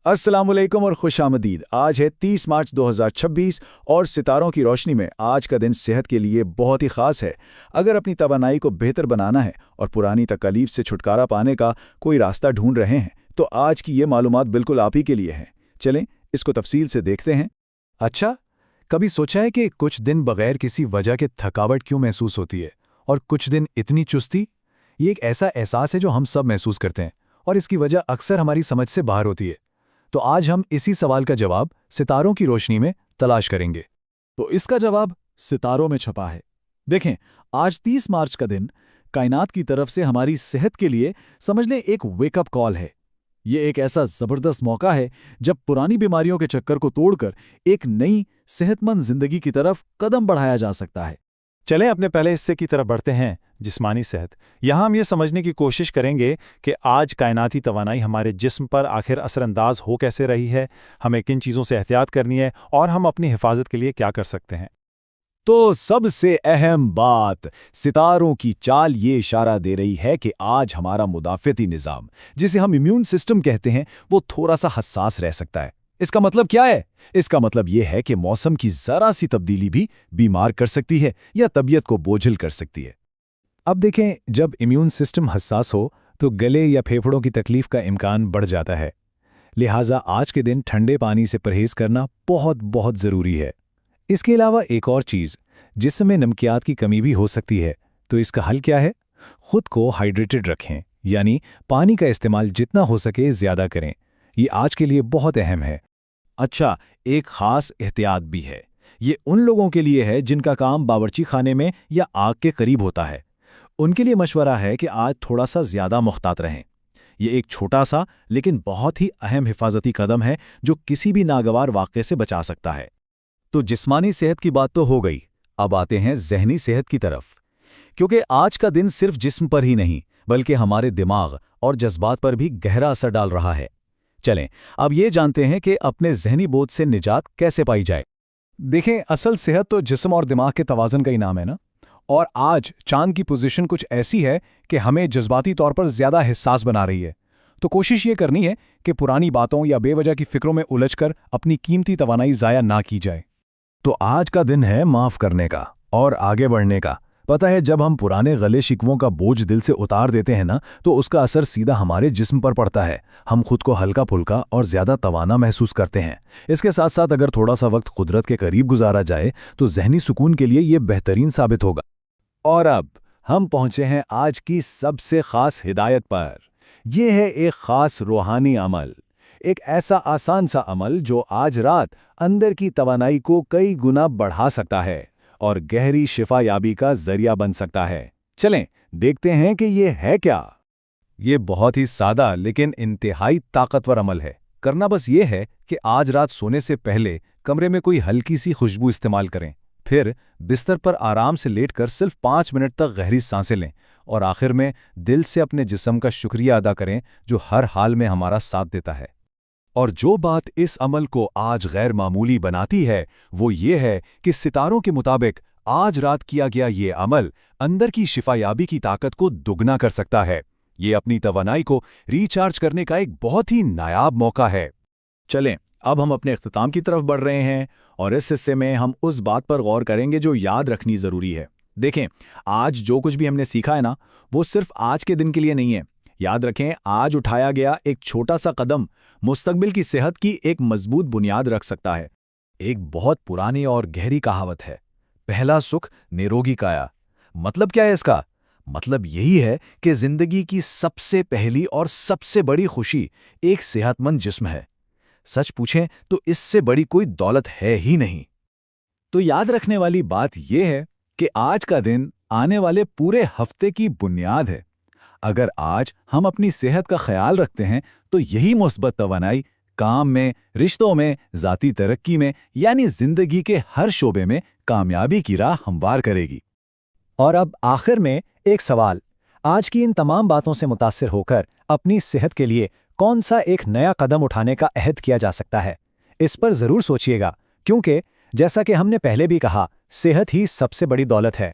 अस्सलाम वालेकुम और खुशामदीद। आज है 30 मार्च 2026 और सितारों की रोशनी में आज का दिन सेहत के लिए बहुत ही ख़ास है। अगर अपनी तवानाई को बेहतर बनाना है और पुरानी तकलीफ से छुटकारा पाने का कोई रास्ता ढूंढ रहे हैं तो आज की ये मालूमात बिल्कुल आप ही के लिए हैं। चलें इसको तफसील से देखते हैं। अच्छा, कभी सोचा है कि कुछ दिन बगैर किसी वजह के थकावट क्यों महसूस होती है और कुछ दिन इतनी चुस्ती? ये एक ऐसा एहसास है जो हम सब महसूस करते हैं और इसकी वजह अक्सर हमारी समझ से बाहर होती है। तो आज हम इसी सवाल का जवाब सितारों की रोशनी में तलाश करेंगे। तो इसका जवाब सितारों में छपा है। देखें, आज 30 मार्च का दिन कायनात की तरफ से हमारी सेहत के लिए समझ लें एक वेकअप कॉल है। ये एक ऐसा ज़बरदस्त मौका है जब पुरानी बीमारियों के चक्कर को तोड़कर एक नई सेहतमंद जिंदगी की तरफ कदम बढ़ाया जा सकता है। चलें अपने पहले हिस्से की तरफ बढ़ते हैं, जिस्मानी सेहत। यहाँ हम ये समझने की कोशिश करेंगे कि आज कायनाती तवानाई हमारे जिस्म पर आखिर असरअंदाज हो कैसे रही है, हमें किन चीज़ों से एहतियात करनी है और हम अपनी हिफाजत के लिए क्या कर सकते हैं। तो सबसे अहम बात, सितारों की चाल ये इशारा दे रही है कि आज हमारा मुदाफ़ती निज़ाम, जिसे हम इम्यून सिस्टम कहते हैं, वो थोड़ा सा हसास रह सकता है। इसका मतलब क्या है? इसका मतलब ये है कि मौसम की ज़रा सी तब्दीली भी बीमार कर सकती है या तबीयत को बोझिल कर सकती है। अब देखें, जब इम्यून सिस्टम हसास हो तो गले या फेफड़ों की तकलीफ का इम्कान बढ़ जाता है। लिहाजा आज के दिन ठंडे पानी से परहेज करना बहुत बहुत ज़रूरी है। इसके अलावा एक और चीज़, जिसम में नमकियात की कमी भी हो सकती है। तो इसका हल क्या है? खुद को हाइड्रेटेड रखें, यानी पानी का इस्तेमाल जितना हो सके ज़्यादा करें। ये आज के लिए बहुत अहम है। अच्छा, एक ख़ास एहतियात भी है। ये उन लोगों के लिए है जिनका काम बावर्ची खाने में या आग के करीब होता है। उनके लिए मशवरा है कि आज थोड़ा सा ज़्यादा मुहतात रहें। ये एक छोटा सा लेकिन बहुत ही अहम हिफाजती कदम है जो किसी भी नागवार वाक़े से बचा सकता है। तो जिस्मानी सेहत की बात तो हो गई, अब आते हैं ज़हनी सेहत की तरफ। क्योंकि आज का दिन सिर्फ जिस्म पर ही नहीं बल्कि हमारे दिमाग और जज्बात पर भी गहरा असर डाल रहा है। चलें अब ये जानते हैं कि अपने ज़हनी बोझ से निजात कैसे पाई जाए। देखें, असल सेहत तो जिस्म और दिमाग के तवाज़ुन का ही नाम है ना। और आज चांद की पोजीशन कुछ ऐसी है कि हमें जज्बाती तौर पर ज़्यादा हिस्सास बना रही है। तो कोशिश ये करनी है कि पुरानी बातों या बेवजह की फ़िक्रों में उलझकर अपनी कीमती तवानाई ज़ाया ना की जाए। तो आज का दिन है माफ़ करने का और आगे बढ़ने का। पता है, जब हम पुराने गले शिकवों का बोझ दिल से उतार देते हैं ना, तो उसका असर सीधा हमारे जिस्म पर पड़ता है। हम खुद को हल्का फुल्का और ज़्यादा तवाना महसूस करते हैं। इसके साथ साथ अगर थोड़ा सा वक्त कुदरत के करीब गुजारा जाए तो ज़हनी सुकून के लिए ये बेहतरीन साबित होगा। और अब हम पहुंचे हैं आज की सबसे ख़ास हिदायत पर। यह है एक ख़ास रूहानी अमल, एक ऐसा आसान सा अमल जो आज रात अंदर की तवानाई को कई गुना बढ़ा सकता है और गहरी शिफा याबी का जरिया बन सकता है। चलें देखते हैं कि ये है क्या। ये बहुत ही सादा लेकिन इंतहाई ताकतवर अमल है। करना बस ये है कि आज रात सोने से पहले कमरे में कोई हल्की सी खुशबू इस्तेमाल करें, फिर बिस्तर पर आराम से लेटकर सिर्फ 5 मिनट तक गहरी सांसें लें और आखिर में दिल से अपने जिस्म का शुक्रिया अदा करें जो हर हाल में हमारा साथ देता है। और जो बात इस अमल को आज गैर मामूली बनाती है वो ये है कि सितारों के मुताबिक आज रात किया गया ये अमल अंदर की शिफायाबी की ताकत को दुगना कर सकता है। ये अपनी तवानाई को रिचार्ज करने का एक बहुत ही नायाब मौका है। चलें अब हम अपने इख्तिताम की तरफ बढ़ रहे हैं और इस हिस्से में हम उस बात पर गौर करेंगे जो याद रखनी ज़रूरी है। देखें, आज जो कुछ भी हमने सीखा है ना, वो सिर्फ आज के दिन के लिए नहीं है। याद रखें, आज उठाया गया एक छोटा सा कदम मुस्तकबिल की सेहत की एक मजबूत बुनियाद रख सकता है। एक बहुत पुरानी और गहरी कहावत है, पहला सुख निरोगी काया। मतलब क्या है इसका? मतलब यही है कि जिंदगी की सबसे पहली और सबसे बड़ी खुशी एक सेहतमंद जिस्म है। सच पूछें तो इससे बड़ी कोई दौलत है ही नहीं। तो याद रखने वाली बात यह है कि आज का दिन आने वाले पूरे हफ्ते की बुनियाद है। अगर आज हम अपनी सेहत का ख्याल रखते हैं तो यही मुस्बत तवानाई काम में, रिश्तों में, ज़ाती तरक्की में, यानी जिंदगी के हर शोबे में कामयाबी की राह हमवार करेगी। और अब आखिर में एक सवाल, आज की इन तमाम बातों से मुतासिर होकर अपनी सेहत के लिए कौन सा एक नया कदम उठाने का अहद किया जा सकता है? इस पर ज़रूर सोचिएगा, क्योंकि जैसा कि हमने पहले भी कहा, सेहत ही सबसे बड़ी दौलत है।